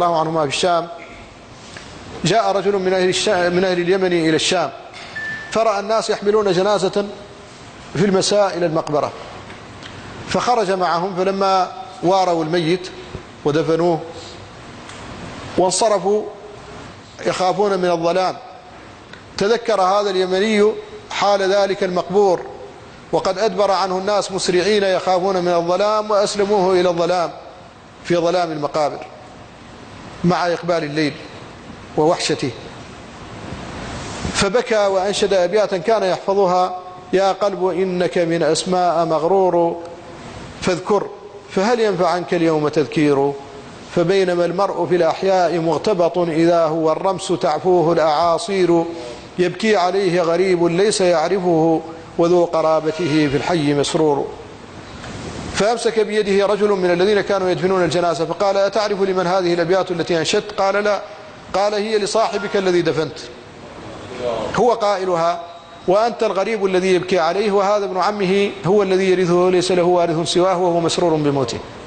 الله عنهما في الشام، جاء رجل من أهل اليمن إلى الشام، فرأى الناس يحملون جنازة في المساء إلى المقبرة، فخرج معهم، فلما واروا الميت ودفنوه وانصرفوا يخافون من الظلام، تذكر هذا اليمني حال ذلك المقبور وقد أدبر عنه الناس مسرعين يخافون من الظلام، وأسلموه إلى الظلام في ظلام المقابر مع إقبال الليل ووحشته، فبكى وأنشد أبياتا كان يحفظها: يا قلب إنك من أسماء مغرور فاذكر، فهل ينفع عنك اليوم تذكير، فبينما المرء في الأحياء مغتبط إذا هو الرمس تعفوه الأعاصير، يبكي عليه غريب ليس يعرفه وذو قرابته في الحي مسرور. فأمسك بيده رجل من الذين كانوا يدفنون الجنازة فقال: أتعرف لمن هذه الأبيات التي أنشدت؟ قال: لا. قال: هي لصاحبك الذي دفنت، هو قائلها، وأنت الغريب الذي يبكي عليه، وهذا ابن عمه هو الذي يرثه وليس له وارث سواه وهو مسرور بموته.